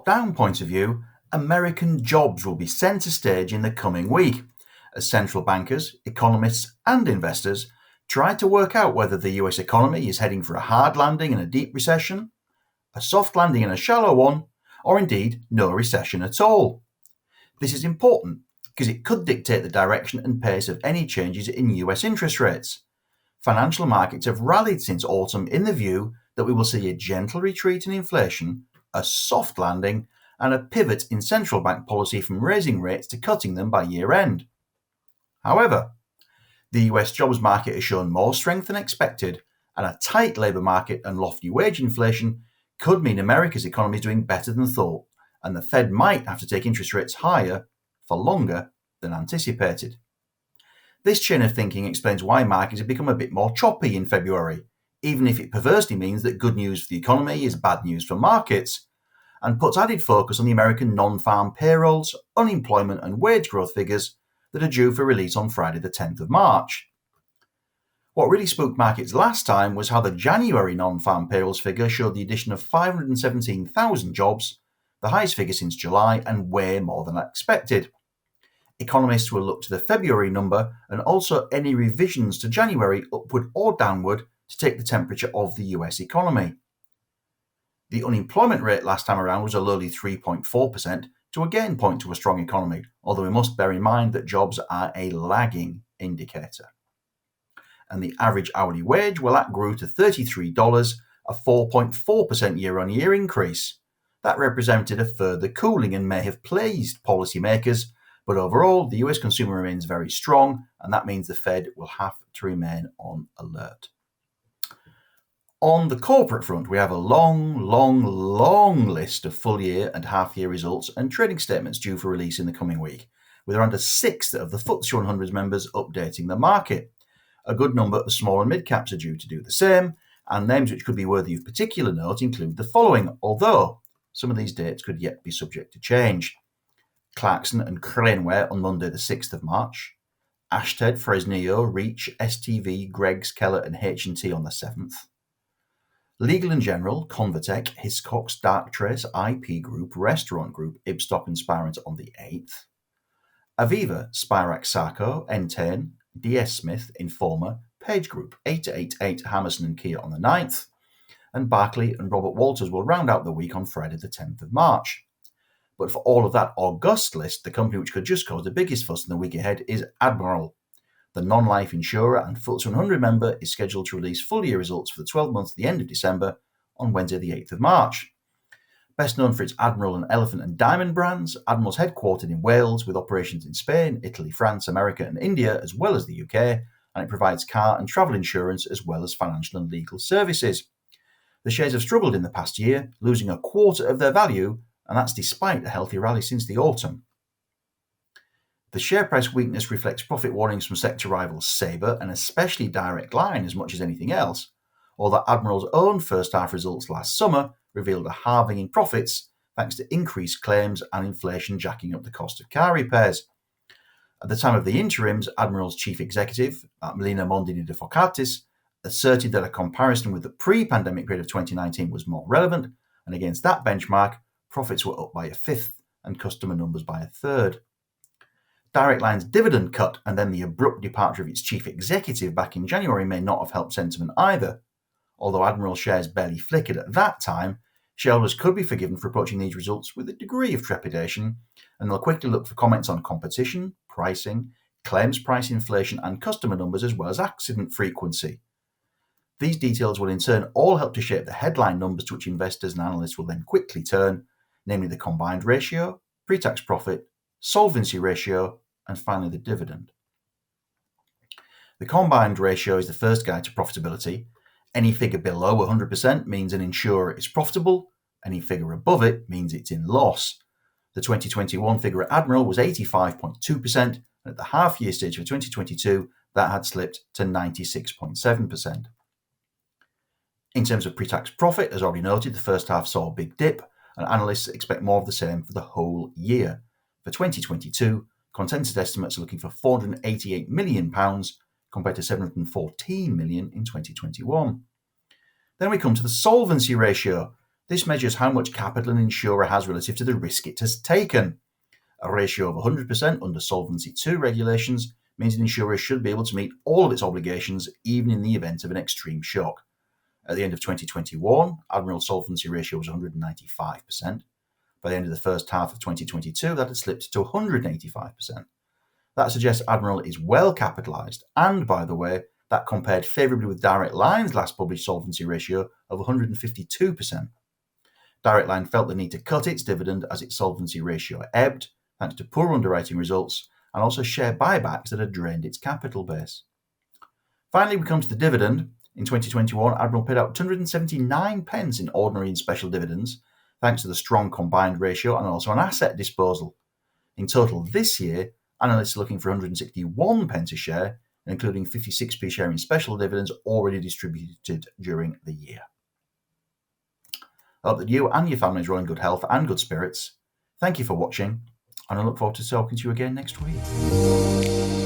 top-down point of view, American jobs will be centre stage in the coming week, as central bankers, economists and investors try to work out whether the US economy is heading for a hard landing and a deep recession, a soft landing and a shallow one, or indeed no recession at all. This is important because it could dictate the direction and pace of any changes in US interest rates. Financial markets have rallied since autumn in the view that we will see a gentle retreat in inflation, a soft landing, and a pivot in central bank policy from raising rates to cutting them by year end. However, the US jobs market has shown more strength than expected, and a tight labour market and lofty wage inflation could mean America's economy is doing better than thought, and the Fed might have to take interest rates higher for longer than anticipated. This chain of thinking explains why markets have become a bit more choppy in February, even if it perversely means that good news for the economy is bad news for markets, and puts added focus on the American non-farm payrolls, unemployment and wage growth figures that are due for release on Friday the 10th of March. What really spooked markets last time was how the January non-farm payrolls figure showed the addition of 517,000 jobs, the highest figure since July and way more than expected. Economists will look to the February number and also any revisions to January upward or downward to take the temperature of the US economy. The unemployment rate last time around was a lowly 3.4%, to again point to a strong economy, although we must bear in mind that jobs are a lagging indicator. And the average hourly wage, well, that grew to $33, a 4.4% year-on-year increase. That represented a further cooling and may have pleased policymakers, but overall the US consumer remains very strong, and that means the Fed will have to remain on alert. On the corporate front, we have a long list of full year and half year results and trading statements due for release in the coming week, with around a sixth of the FTSE 100's members updating the market. A good number of small and mid caps are due to do the same, and names which could be worthy of particular note include the following, although some of these dates could yet be subject to change. Clarkson and Craneware on Monday the 6th of March, Ashtead, Fresnillo, Reach, STV, Greggs, Keller and H&T on the 7th. Legal & General, Convatec, Hiscox, Darktrace, IP Group, Restaurant Group, Ibstock and Spirent on the 8th. Aviva, Spirax Sarco, Entain, DS Smith, Informa, Page Group, 888, Hammerson and Kia on the 9th. And Barclay and Robert Walters will round out the week on Friday the 10th of March. But for all of that august list, the company which could just cause the biggest fuss in the week ahead is Admiral. The non-life insurer and FTSE 100 member is scheduled to release full-year results for the 12 months to the end of December on Wednesday the 8th of March. Best known for its Admiral and Elephant and Diamond brands, Admiral's headquartered in Wales with operations in Spain, Italy, France, America and India as well as the UK, and it provides car and travel insurance as well as financial and legal services. The shares have struggled in the past year, losing a quarter of their value, and that's despite a healthy rally since the autumn. The share price weakness reflects profit warnings from sector rivals Sabre and especially Direct Line as much as anything else, although Admiral's own first half results last summer revealed a halving in profits thanks to increased claims and inflation jacking up the cost of car repairs. At the time of the interims, Admiral's chief executive, Melina Mondini de Focatis, asserted that a comparison with the pre-pandemic period of 2019 was more relevant, and against that benchmark, profits were up by a fifth and customer numbers by a third. Direct Line's dividend cut and then the abrupt departure of its chief executive back in January may not have helped sentiment either. Although Admiral shares barely flickered at that time, shareholders could be forgiven for approaching these results with a degree of trepidation, and they'll quickly look for comments on competition, pricing, claims price inflation and customer numbers as well as accident frequency. These details will in turn all help to shape the headline numbers to which investors and analysts will then quickly turn, namely the combined ratio, pre-tax profit, solvency ratio, and finally the dividend. The combined ratio is the first guide to profitability. Any figure below 100% means an insurer is profitable. Any figure above it means it's in loss. The 2021 figure at Admiral was 85.2%, and at the half-year stage of 2022, that had slipped to 96.7%. In terms of pre-tax profit, as already noted, the first half saw a big dip, and analysts expect more of the same for the whole year. For 2022, consensus estimates are looking for £488 million compared to £714 million in 2021. Then we come to the solvency ratio. This measures how much capital an insurer has relative to the risk it has taken. A ratio of 100% under Solvency II regulations means an insurer should be able to meet all of its obligations even in the event of an extreme shock. At the end of 2021, Admiral solvency ratio was 195%. By the end of the first half of 2022, that had slipped to 185%. That suggests Admiral is well capitalised, and by the way, that compared favourably with Direct Line's last published solvency ratio of 152%. Direct Line felt the need to cut its dividend as its solvency ratio ebbed, thanks to poor underwriting results and also share buybacks that had drained its capital base. Finally, we come to the dividend. In 2021, Admiral paid out 279 pence in ordinary and special dividends, thanks to the strong combined ratio and also an asset disposal. In total this year, analysts are looking for 161 pence a share, including 56p share in special dividends already distributed during the year. I hope that you and your families are in good health and good spirits. Thank you for watching, and I look forward to talking to you again next week.